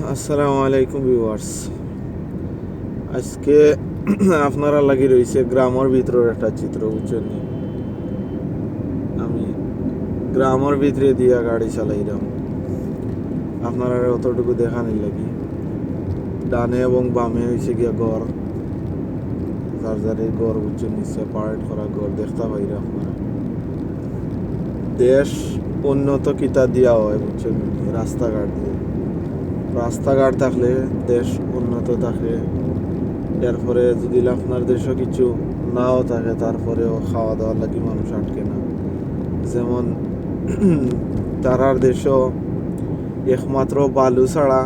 আসসালামু আলাইকুম ভিউয়ার্স। আজকে আপনারা লাগি রয়েছে গ্রামের ভিতরের একটা চিত্র, বুঝছেন? আমি গ্রামের ভিতরে দিয়া গাড়ি চালাইলাম, আপনারা অতটুকু দেখানি লাগি। ডানে এবং বামে হয়েছে গিয়া গড়, যার যারে গড়, বুঝছেন, নিচে পারেড করা গড় দেখতে পাইরা আপনারা। দেশ উন্নত কিতা দিয়া হয়, বুঝছেন, রাস্তাঘাট দিয়ে। রাস্তাঘাট থাকলে দেশ উন্নত থাকে। এরপরে যদি আপনার দেশও কিছু নাও থাকে, তারপরেও খাওয়া দাওয়ার লাগি মানুষ আটকে না। যেমন তারার দেশও একমাত্র বালু ছাড়া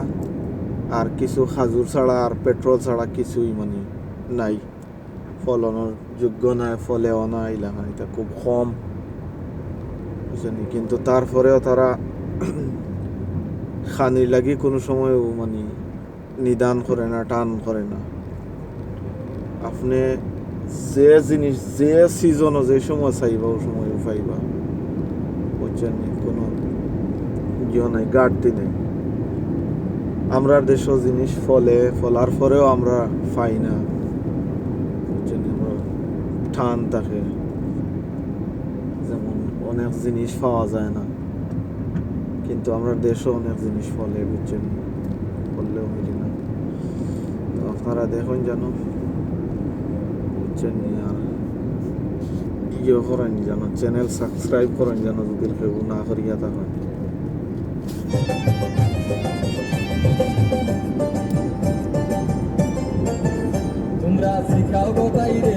আর কিছু খাজুর ছাড়া আর পেট্রোল ছাড়া কিছুই মানে নাই, ফলনের যোগ্য নাই, ফলেও না এলাকা, এটা খুব কম, বুঝছেন। কিন্তু তারপরেও তারা খানির লাগি কোনো সময়ও মানে নিদান করে না, টান করে না। আপনি যে জিনিস যে সিজনও যে সময় চাইবা ও সময় পাইবা, বুঝছেন, কোনো ইয়ে নাই, ঘাটতি নেই। আমরার দেশও জিনিস ফলার পরেও আমরা পাই না, বুঝছেন। আমরা টান থাকে, যেমন অনেক জিনিস পাওয়া যায় না, কিন্তু আমরা দেশও অনেক জিনিস ফলে, বুঝছেন, বললেও মিলি না। তো আপনারা দেখুন জানো, বুঝছেন, আর ইয়ে করেন জানো, চ্যানেল সাবস্ক্রাইব করেন জানো, যদি কেউ না করিয়া থাকেন। তোমরা শিখাও গো তাই রে,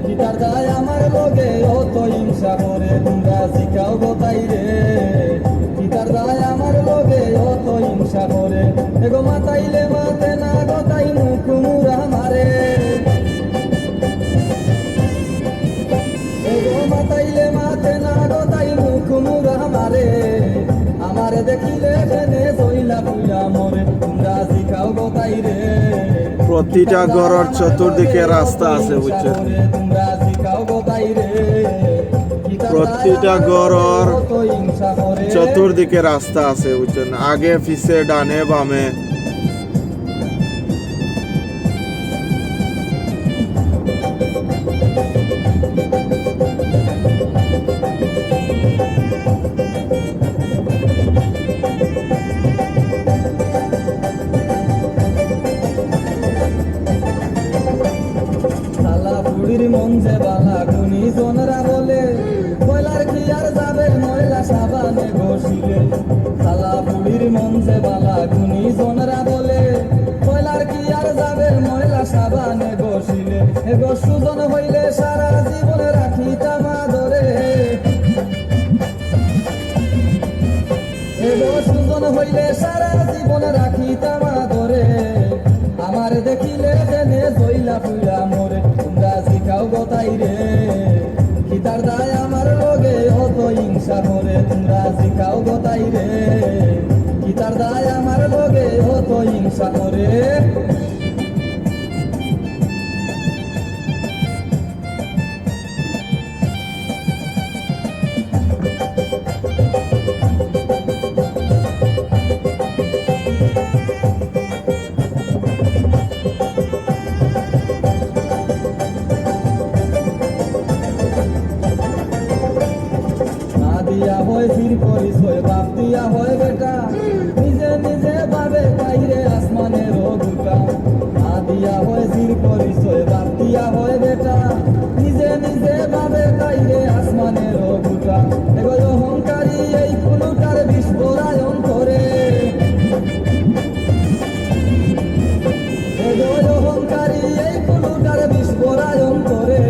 গিটার দায় আমার লগে অত হিংসা করে। তোমরা শিখাও গো তাই রে, গিটার দায় আমার লগে অত হিংসা করে। এগো মাতাইলে মাতে না গো তাই মুখ মুরা মারে। এগো মাতাইলে মাতে না গো তাই মুখ মুরা মারে। আমারে দেখিলে জেনে জইলা পুইরা মরে। তোমরা শিখাও গো তাই রে, প্রতিটা ঘরের চতুর্দিকে রাস্তা আছে, বুঝছেন। প্রতিটা ঘরের চতুর্দিকে রাস্তা আছে, বুঝছেন, আগে পিছে ডানে বামে। মন যে বালা গুনি জনরা বলে, কয়লার কি আর যাবে ময়লা সাবানে ঘষিলে। শালা বুড়ির মন যে বালা গুনি জনরা বলে, কয়লার কি আর যাবে ময়লা সাবানে ঘষিলে। এগো সুজন হইলে সারা জীবন রাখি তামা ধরে। এগো সুজন হইলে সারা জীবন রাখি তামা ধরে। আমার দেখিলে জেনে জইলা পুইরা মরে। তোমরা শিখাও গো তাই রে, গিটার দায় আমার লগে অত হিংসা করে। তোমরা শিখাও গো তাই রে, গিটার দায় আমার লগে অত হিংসা করে। দিয়া হয় ফির পরিচয়, বাপ দিয়া হয় বেটা। নিজে নিজে ভাবে বাইরে আসমানের গুটা। মা দিয়া হয় ফির পরিচয়, বাপ দিয়া হয় বেটা। নিজে নিজে ভাবে বাইরে আসমানের গুটা। এগো অহংকারী এই কুলুটার বিস্ফোরায়ন করে। এগো অহংকারী এই কুলুটার বিস্ফোরায়ন করে।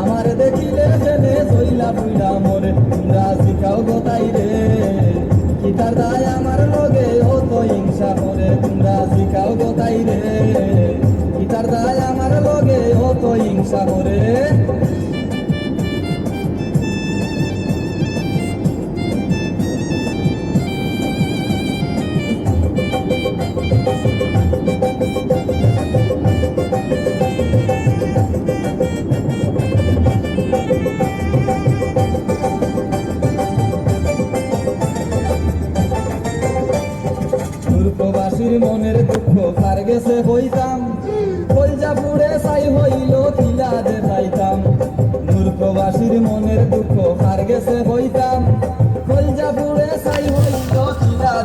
আমার দেখিলে জেনে জইলা পুইরা মরে। তোমরা শিখাও গো তাই রে, গিটার দায় আমার লগে অত হিংসা করে। তোমরা শিখাও গো তাই রে, গিটার দায় আমার লগে অত হিংসা করে। প্রবাসীর মনের দুঃখ কার গেছে বইতাম কলজা পুড়ে ছাই হইল কিলা যে যাইতাম নূর প্রবাসীর মনের দুঃখ কার গেছে বইতাম